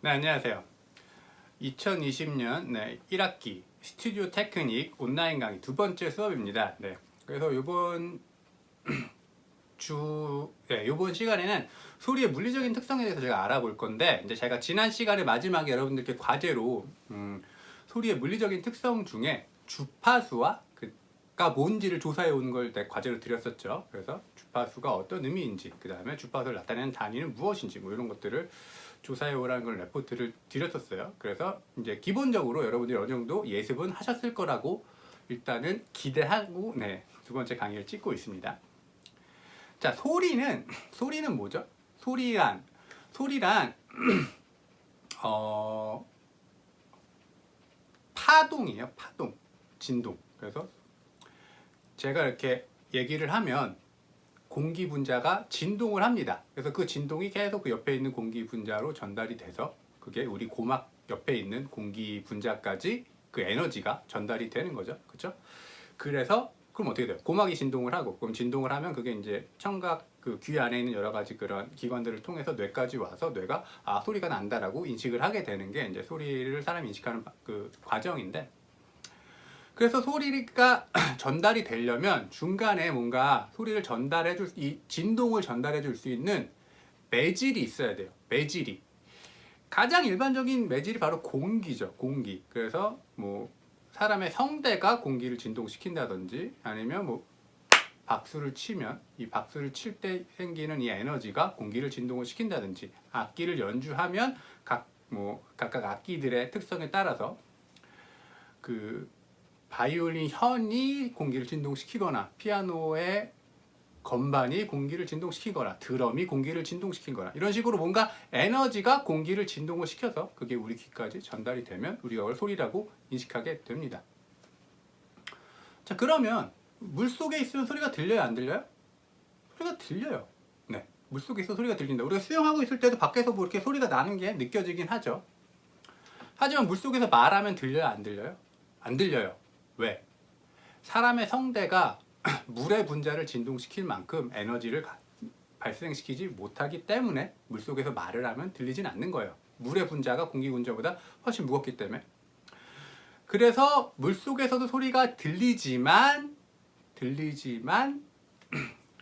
네, 안녕하세요. 2020년 1학기 스튜디오 테크닉 온라인 강의 두 번째 수업입니다. 네, 그래서 요번 시간에는 소리의 물리적인 특성에 대해서 제가 알아볼 건데, 이제 제가 지난 시간에 마지막에 여러분들께 과제로 소리의 물리적인 특성 중에 주파수와 가 뭔지를 조사해 오는 걸 과제로 드렸었죠. 그래서 주파수가 어떤 의미인지, 그 다음에 주파수를 나타내는 단위는 무엇인지, 뭐 이런 것들을 조사해 오라는 걸 레포트를 드렸었어요. 그래서 이제 기본적으로 여러분들이 어느 정도 예습은 하셨을 거라고 일단은 기대하고 두 번째 강의를 찍고 있습니다. 자, 소리는 뭐죠? 소리란 파동이에요. 파동, 진동. 그래서 제가 이렇게 얘기를 하면 공기 분자가 진동을 합니다. 그래서 그 진동이 계속 그 옆에 있는 공기 분자로 전달이 돼서 그게 우리 고막 옆에 있는 공기 분자까지 그 에너지가 전달이 되는 거죠. 그렇죠? 그래서 그럼 어떻게 돼요? 고막이 진동을 하고, 그럼 진동을 하면 그게 이제 청각 그 귀 안에 있는 여러 가지 그런 기관들을 통해서 뇌까지 와서 뇌가 소리가 난다라고 인식을 하게 되는 게 이제 소리를 사람이 인식하는 그 과정인데, 그래서 소리가 전달이 되려면 중간에 뭔가 소리를 이 진동을 전달해 줄 수 있는 매질이 있어야 돼요. 매질이. 가장 일반적인 매질이 바로 공기죠. 공기. 그래서 뭐 사람의 성대가 공기를 진동시킨다든지, 아니면 뭐 박수를 치면 이 박수를 칠 때 생기는 이 에너지가 공기를 진동을 시킨다든지, 악기를 연주하면 각각 악기들의 특성에 따라서 그 바이올린 현이 공기를 진동시키거나, 피아노의 건반이 공기를 진동시키거나, 드럼이 공기를 진동시키거나, 이런 식으로 뭔가 에너지가 공기를 진동을 시켜서 그게 우리 귀까지 전달이 되면 우리가 그걸 소리라고 인식하게 됩니다. 자, 그러면 물속에 있으면 소리가 들려요, 안 들려요? 소리가 들려요. 네, 물속에 있어 소리가 들린다. 우리가 수영하고 있을 때도 밖에서 뭐 이렇게 소리가 나는 게 느껴지긴 하죠. 하지만 물속에서 말하면 들려요, 안 들려요? 안 들려요. 왜? 사람의 성대가 물의 분자를 진동시킬 만큼 에너지를 발생시키지 못하기 때문에 물속에서 말을 하면 들리진 않는 거예요. 물의 분자가 공기 분자보다 훨씬 무겁기 때문에. 그래서 물속에서도 소리가 들리지만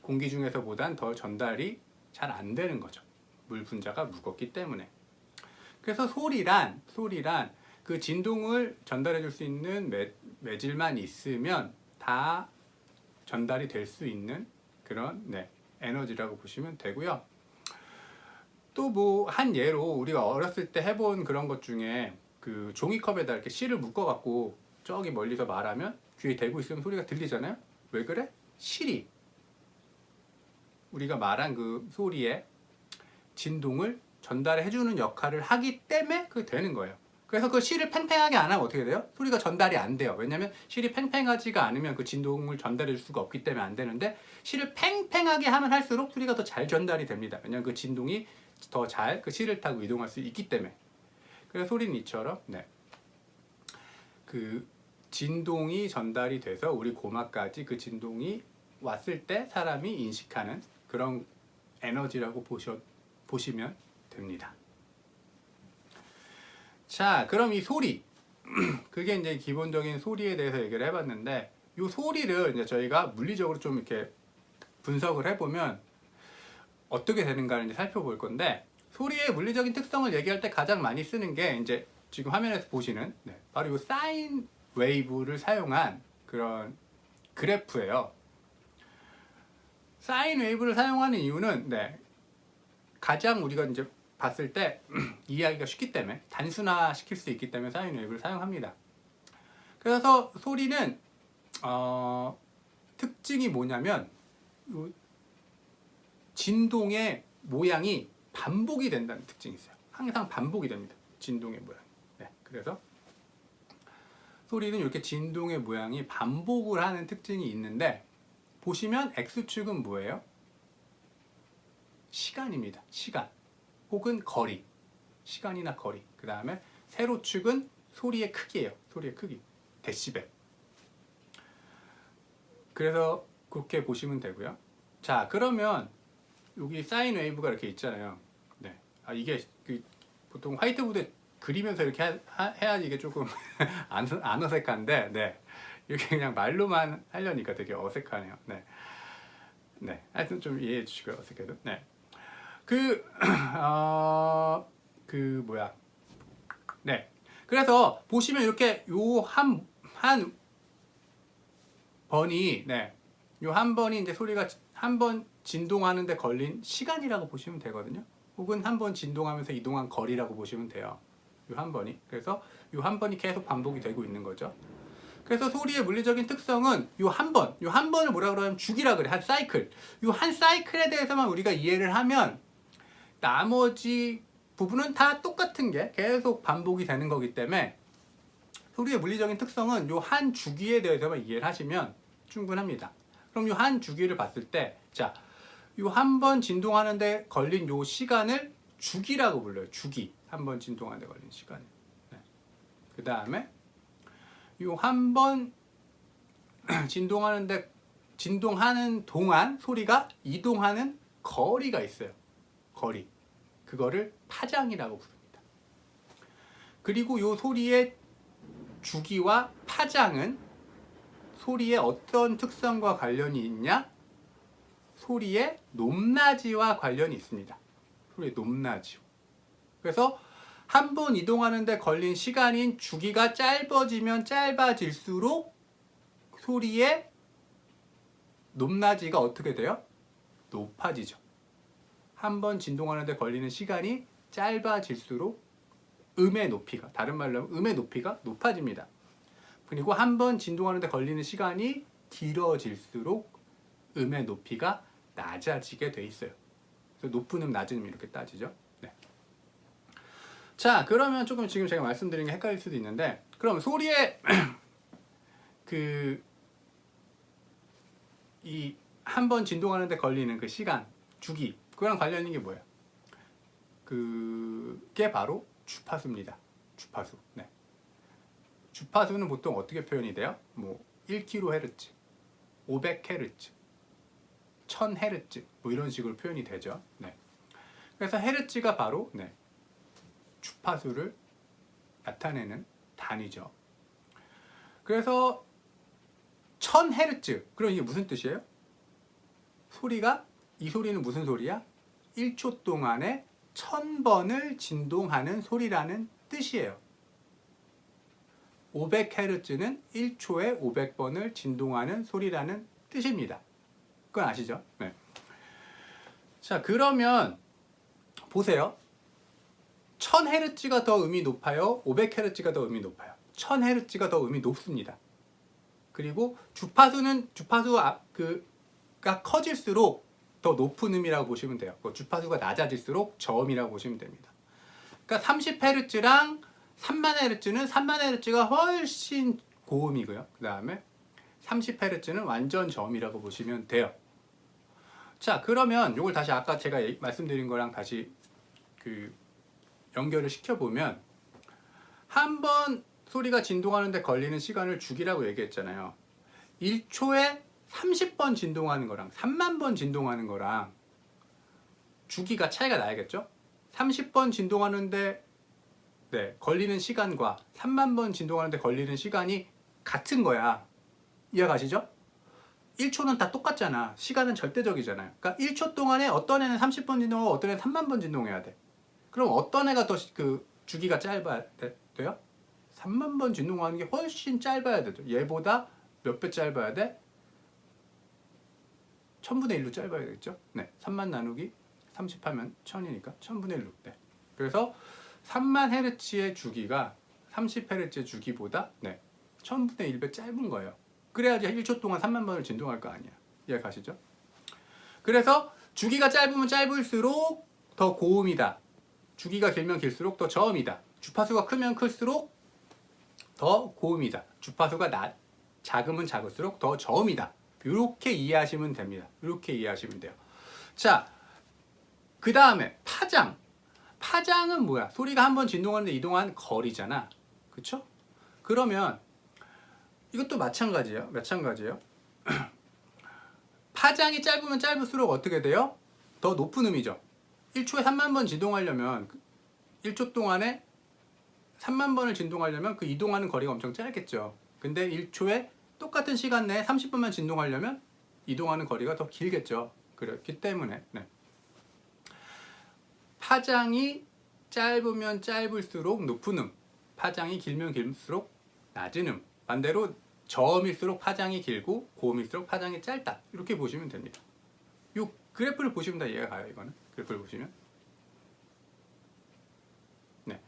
공기 중에서보단 더 전달이 잘 안 되는 거죠. 물 분자가 무겁기 때문에. 그래서 소리란 그 진동을 전달해 줄 수 있는 매질만 있으면 다 전달이 될 수 있는 그런 에너지라고 보시면 되고요. 또 뭐 한 예로 우리가 어렸을 때 해본 그런 것 중에 그 종이컵에다 이렇게 실을 묶어 갖고 저기 멀리서 말하면 귀에 대고 있으면 소리가 들리잖아요. 왜 그래? 실이 우리가 말한 그 소리의 진동을 전달해 주는 역할을 하기 때문에 그게 되는 거예요. 그래서 그 실을 팽팽하게 안 하면 어떻게 돼요? 소리가 전달이 안 돼요. 왜냐면 실이 팽팽하지가 않으면 그 진동을 전달해 줄 수가 없기 때문에 안 되는데, 실을 팽팽하게 하면 할수록 소리가 더 잘 전달이 됩니다. 왜냐면 그 진동이 더 잘 그 실을 타고 이동할 수 있기 때문에. 그래서 소리는 이처럼 그 진동이 전달이 돼서 우리 고막까지 그 진동이 왔을 때 사람이 인식하는 그런 에너지라고 보시면 됩니다. 자, 그럼 이 소리 그게 이제 기본적인 소리에 대해서 얘기를 해봤는데, 이 소리를 이제 저희가 물리적으로 좀 이렇게 분석을 해보면 어떻게 되는가를 이제 살펴볼 건데, 소리의 물리적인 특성을 얘기할 때 가장 많이 쓰는 게 이제 지금 화면에서 보시는 바로 이 사인 웨이브를 사용한 그런 그래프예요. 사인 웨이브를 사용하는 이유는 가장 우리가 이제 봤을 때 이해하기가 쉽기 때문에, 단순화 시킬 수 있기 때문에 사인 웨이브를 사용합니다. 그래서 소리는 특징이 뭐냐면 진동의 모양이 반복이 된다는 특징이 있어요. 항상 반복이 됩니다. 진동의 모양. 그래서 소리는 이렇게 진동의 모양이 반복을 하는 특징이 있는데, 보시면 X축은 뭐예요? 시간입니다. 시간. 혹은 거리. 시간이나 거리. 그 다음에 세로축은 소리의 크기예요. 소리의 크기. 데시벨. 그래서 그렇게 보시면 되고요. 자, 그러면 여기 사인 웨이브가 이렇게 있잖아요. 이게 보통 화이트보드 그리면서 이렇게 해야지 이게 조금 안 어색한데, 네. 이렇게 그냥 말로만 하려니까 되게 어색하네요. 네. 네. 하여튼 좀 이해해 주시고요. 어색해도. 네. 뭐야. 네. 그래서 보시면 이렇게 요 한 번이, 네. 요 한 번이 이제 소리가 한 번 진동하는데 걸린 시간이라고 보시면 되거든요. 혹은 한 번 진동하면서 이동한 거리라고 보시면 돼요. 요 한 번이. 그래서 요 한 번이 계속 반복이 되고 있는 거죠. 그래서 소리의 물리적인 특성은 요 한 번을 뭐라 그러냐면 주기라 그래. 한 사이클. 요 한 사이클에 대해서만 우리가 이해를 하면 나머지 부분은 다 똑같은 게 계속 반복이 되는 거기 때문에 소리의 물리적인 특성은 요 한 주기에 대해서만 이해를 하시면 충분합니다. 그럼 요 한 주기를 봤을 때, 자, 요 한 번 진동하는데 걸린 요 시간을 주기라고 불러요. 주기. 한 번 진동하는데 걸린 시간을. 네. 그 다음에 요 한 번 진동하는 동안 소리가 이동하는 거리가 있어요. 거리. 그거를 파장이라고 부릅니다. 그리고 요 소리의 주기와 파장은 소리의 어떤 특성과 관련이 있냐? 소리의 높낮이와 관련이 있습니다. 소리의 높낮이. 그래서 한 번 이동하는데 걸린 시간인 주기가 짧아지면 짧아질수록 소리의 높낮이가 어떻게 돼요? 높아지죠. 한 번 진동하는데 걸리는 시간이 짧아질수록 음의 높이가, 다른 말로 하면 음의 높이가 높아집니다. 그리고 한 번 진동하는데 걸리는 시간이 길어질수록 음의 높이가 낮아지게 돼 있어요. 그래서 높은 음, 낮은 음 이렇게 따지죠. 네. 자, 그러면 조금 지금 제가 말씀드린 게 헷갈릴 수도 있는데, 그럼 소리의 이 한 번 진동하는데 걸리는 그 시간, 주기, 그거랑 관련 있는 게 뭐예요? 그게 바로 주파수입니다. 주파수. 네. 주파수는 보통 어떻게 표현이 돼요? 뭐 1kHz, 500Hz, 1000Hz 뭐 이런 식으로 표현이 되죠. 네. 그래서 헤르츠가 바로, 네, 주파수를 나타내는 단위죠. 그래서 1000Hz, 그럼 이게 무슨 뜻이에요? 이 소리는 무슨 소리야? 1초 동안에 1000번을 진동하는 소리라는 뜻이에요. 500Hz는 1초에 500번을 진동하는 소리라는 뜻입니다. 그건 아시죠? 네. 자, 그러면 보세요. 1000Hz가 더 음이 높아요? 500Hz가 더 음이 높아요? 1000Hz가 더 음이 높습니다. 그리고 주파수가 커질수록 더 높은 음이라고 보시면 돼요. 주파수가 낮아질수록 저음이라고 보시면 됩니다. 그러니까 30Hz랑 30,000Hz는 30,000Hz가 훨씬 고음이고요. 그 다음에 30Hz는 완전 저음이라고 보시면 돼요. 자, 그러면 이걸 다시 아까 제가 말씀드린 거랑 다시 연결을 시켜보면, 한 번 소리가 진동하는데 걸리는 시간을 주기라고 얘기했잖아요. 1초에 30번 진동하는 거랑 3만 번 진동하는 거랑 주기가 차이가 나야겠죠? 30번 진동하는데 걸리는 시간과 3만 번 진동하는데 걸리는 시간이 같은 거야. 이해가시죠? 1초는 다 똑같잖아. 시간은 절대적이잖아요. 그러니까 1초 동안에 어떤 애는 30번 진동하고 어떤 애는 3만 번 진동해야 돼. 그럼 어떤 애가 더 주기가 짧아야 돼요? 3만 번 진동하는 게 훨씬 짧아야 되죠. 얘보다 몇 배 짧아야 돼? 1000분의 1로 짧아야 되겠죠? 네. 3만 나누기 30 하면 1000이니까 1000분의 1로. 네. 그래서 3만 헤르츠의 주기가 30Hz의 주기보다 1000분의 1배 짧은 거예요. 그래야지 1초 동안 3만 번을 진동할 거 아니야. 이해가시죠? 그래서 주기가 짧으면 짧을수록 더 고음이다. 주기가 길면 길수록 더 저음이다. 주파수가 크면 클수록 더 고음이다. 주파수가 작으면 작을수록 더 저음이다. 이렇게 이해하시면 됩니다. 이렇게 이해하시면 돼요. 자, 그 다음에 파장. 파장은 뭐야? 소리가 한 번 진동하는데 이동한 거리잖아. 그쵸? 그러면 이것도 마찬가지예요. 파장이 짧으면 짧을수록 어떻게 돼요? 더 높은 음이죠. 1초에 3만 번 진동하려면 1초 동안에 3만 번을 진동하려면 그 이동하는 거리가 엄청 짧겠죠. 근데 1초에 똑같은 시간 내에 30번만 진동하려면 이동하는 거리가 더 길겠죠. 그렇기 때문에 파장이 짧으면 짧을수록 높은 음, 파장이 길면 길수록 낮은 음, 반대로 저음일수록 파장이 길고 고음일수록 파장이 짧다, 이렇게 보시면 됩니다. 이 그래프를 보시면 다 이해가 가요. 이거는 그래프를 보시면. 네.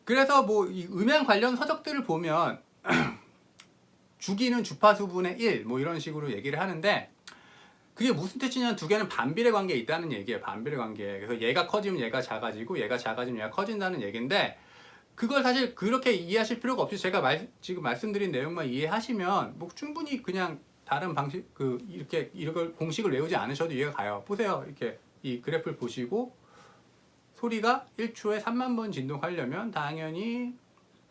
그래서 뭐 이 음향 관련 서적들을 보면 주기는 주파수분의 1 뭐 이런 식으로 얘기를 하는데, 그게 무슨 뜻이냐면 두 개는 반비례 관계에 있다는 얘기예요. 반비례 관계. 그래서 얘가 커지면 얘가 작아지고 얘가 작아지면 얘가 커진다는 얘기인데, 그걸 사실 그렇게 이해하실 필요가 없이 제가 지금 말씀드린 내용만 이해하시면 뭐 충분히 그냥 다른 방식 이렇게 이걸 공식을 외우지 않으셔도 이해가 가요. 보세요. 이렇게 이 그래프를 보시고 소리가 1초에 3만 번 진동하려면 당연히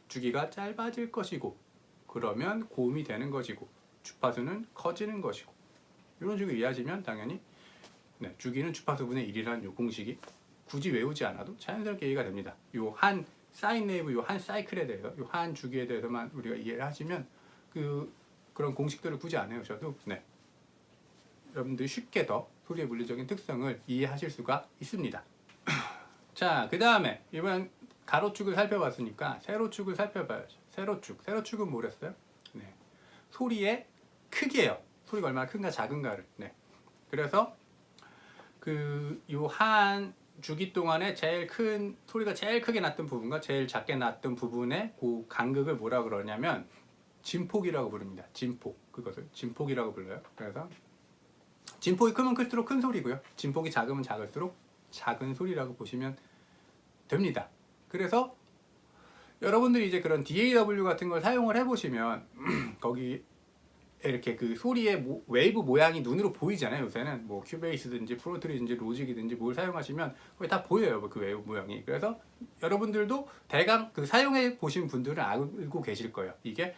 주기가 짧아질 것이고, 그러면 고음이 되는 것이고 주파수는 커지는 것이고, 이런 식으로 이해하시면 당연히 주기는 주파수분의 1이라는 요 공식이 굳이 외우지 않아도 자연스럽게 이해가 됩니다. 요 한 사인 웨이브, 요 한 사이클에 대해서, 요 한 주기에 대해서만 우리가 이해를 하시면 그런 공식들을 굳이 안 외우셔도 여러분들이 쉽게 더 소리의 물리적인 특성을 이해하실 수가 있습니다. 자, 그 다음에 이번 가로축을 살펴봤으니까 세로축을 살펴봐야죠. 세로축은 뭐랬어요? 소리의 크기예요. 소리가 얼마나 큰가 작은가를. 그래서 요 한 주기 동안에 소리가 제일 크게 났던 부분과 제일 작게 났던 부분의 그 간극을 뭐라 그러냐면 진폭이라고 부릅니다. 진폭. 그것을 진폭이라고 불러요. 그래서 진폭이 크면 클수록 큰 소리고요. 진폭이 작으면 작을수록 작은 소리라고 보시면 됩니다. 그래서 여러분들이 이제 그런 DAW 같은 걸 사용을 해보시면 거기 이렇게 그 소리의 웨이브 모양이 눈으로 보이잖아요. 요새는 뭐 큐베이스든지 프로트리든지 로직이든지 뭘 사용하시면 거의 다 보여요. 그 웨이브 모양이. 그래서 여러분들도 대강 사용해 보신 분들은 알고 계실 거예요. 이게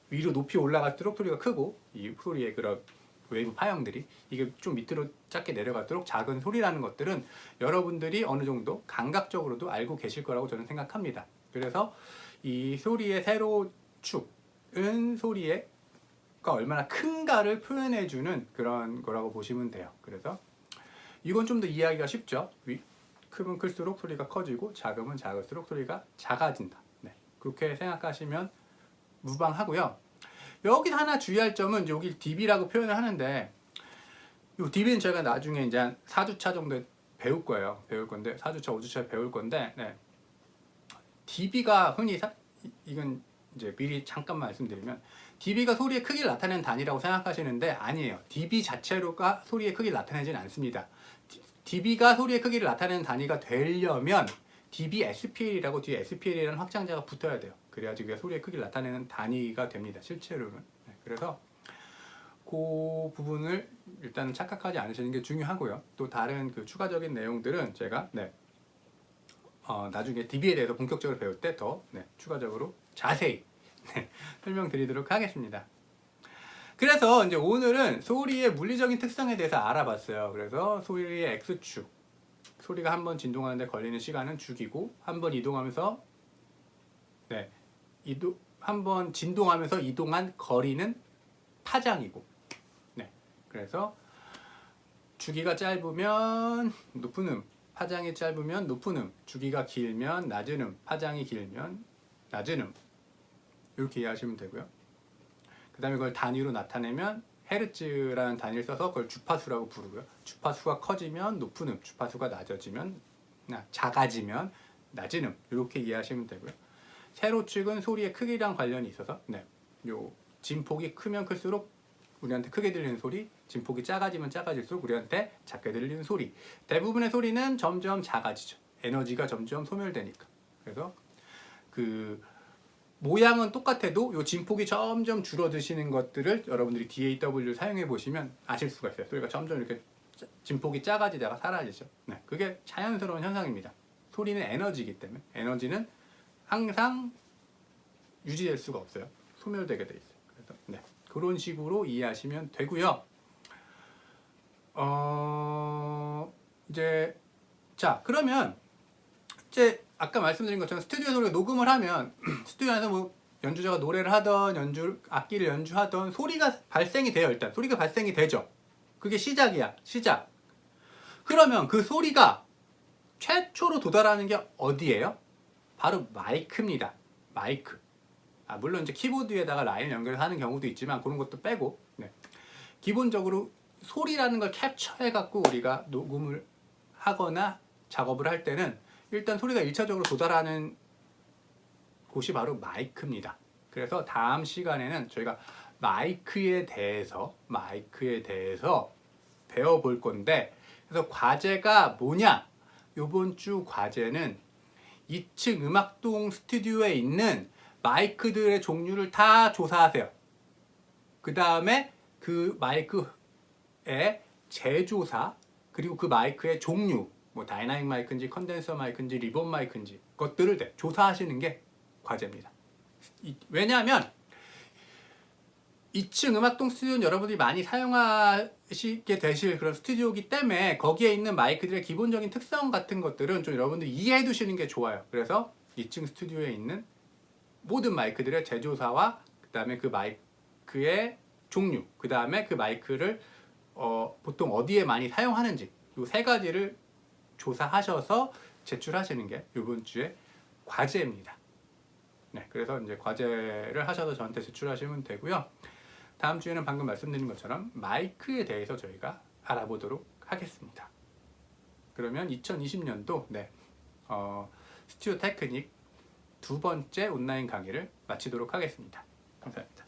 위로 높이 올라갈수록 소리가 크고, 이 소리의 그런 웨이브 파형들이 이게 좀 밑으로 작게 내려갈수록 작은 소리라는 것들은 여러분들이 어느 정도 감각적으로도 알고 계실 거라고 저는 생각합니다. 그래서 이 소리의 세로축은 소리가 얼마나 큰가를 표현해주는 그런 거라고 보시면 돼요. 그래서 이건 좀 더 이해하기가 쉽죠. 크면 클수록 소리가 커지고 작으면 작을수록 소리가 작아진다. 그렇게 생각하시면 무방하고요. 여기서 하나 주의할 점은 여기 dB라고 표현을 하는데, 이 dB는 제가 나중에 이제 한 4주차 정도에 배울 건데 4주차, 5주차에 배울 건데, dB가 흔히 이건 이제 미리 잠깐 말씀드리면, dB가 소리의 크기를 나타내는 단위라고 생각하시는데 아니에요. dB 자체로가 소리의 크기를 나타내지는 않습니다. dB가 소리의 크기를 나타내는 단위가 되려면 dBSPL이라고 뒤에 SPL이라는 확장자가 붙어야 돼요. 그래야지 그게 소리의 크기를 나타내는 단위가 됩니다. 실제로는. 그래서 그 부분을 일단 착각하지 않으시는 게 중요하고요. 또 다른 추가적인 내용들은 제가 나중에 dB에 대해서 본격적으로 배울 때 더 추가적으로 자세히 설명드리도록 하겠습니다. 그래서 이제 오늘은 소리의 물리적인 특성에 대해서 알아봤어요. 그래서 소리의 X축, 소리가 한 번 진동하는데 걸리는 시간은 주기고, 한 번 이동하면서 한 번 진동하면서 이동한 거리는 파장이고, 그래서 주기가 짧으면 높은 음, 파장이 짧으면 높은 음, 주기가 길면 낮은 음, 파장이 길면 낮은 음, 이렇게 이해하시면 되고요. 그 다음에 그걸 단위로 나타내면 헤르츠라는 단위를 써서 그걸 주파수라고 부르고요. 주파수가 커지면 높은 음, 주파수가 작아지면 낮은 음, 이렇게 이해하시면 되고요. 세로축은 소리의 크기랑 관련이 있어서 요 진폭이 크면 클수록 우리한테 크게 들리는 소리, 진폭이 작아지면 작아질수록 우리한테 작게 들리는 소리. 대부분의 소리는 점점 작아지죠. 에너지가 점점 소멸되니까. 그래서 모양은 똑같아도 요 진폭이 점점 줄어드시는 것들을 여러분들이 DAW를 사용해 보시면 아실 수가 있어요. 소리가 점점 이렇게 진폭이 작아지다가 사라지죠. 그게 자연스러운 현상입니다. 소리는 에너지이기 때문에 에너지는 항상 유지될 수가 없어요. 소멸되게 돼 있어요. 그래서 그런 식으로 이해하시면 되고요. 그러면 실제 아까 말씀드린 것처럼 스튜디오에서 우리가 녹음을 하면 스튜디오 안에서 뭐 연주자가 노래를 하던 악기를 연주하던 소리가 발생이 돼요. 일단 소리가 발생이 되죠. 그게 시작이야. 시작. 그러면 그 소리가 최초로 도달하는 게 어디예요? 바로 마이크입니다. 마이크. 물론 이제 키보드에다가 라인을 연결해서 하는 경우도 있지만 그런 것도 빼고, 네. 기본적으로 소리라는 걸 캡처해 갖고 우리가 녹음을 하거나 작업을 할 때는 일단 소리가 1차적으로 도달하는 곳이 바로 마이크입니다. 그래서 다음 시간에는 저희가 마이크에 대해서 배워볼 건데, 그래서 과제가 뭐냐? 이번 주 과제는 2층 음악동 스튜디오에 있는 마이크들의 종류를 다 조사하세요. 그 다음에 그 마이크의 제조사, 그리고 그 마이크의 종류, 뭐 다이나믹 마이크인지 컨덴서 마이크인지 리본 마이크인지 것들을 조사하시는 게 과제입니다. 왜냐하면 2층 음악동 스튜디오는 여러분들이 많이 사용하시게 되실 그런 스튜디오이기 때문에 거기에 있는 마이크들의 기본적인 특성 같은 것들은 좀 여러분들이 이해해 두시는 게 좋아요. 그래서 2층 스튜디오에 있는 모든 마이크들의 제조사와 그 다음에 그 마이크의 종류, 그 다음에 그 마이크를 보통 어디에 많이 사용하는지 이 세 가지를 조사하셔서 제출하시는 게 이번 주에 과제입니다. 네, 그래서 이제 과제를 하셔서 저한테 제출하시면 되고요. 다음 주에는 방금 말씀드린 것처럼 마이크에 대해서 저희가 알아보도록 하겠습니다. 그러면 2020년도 스튜디오 테크닉 두 번째 온라인 강의를 마치도록 하겠습니다. 감사합니다.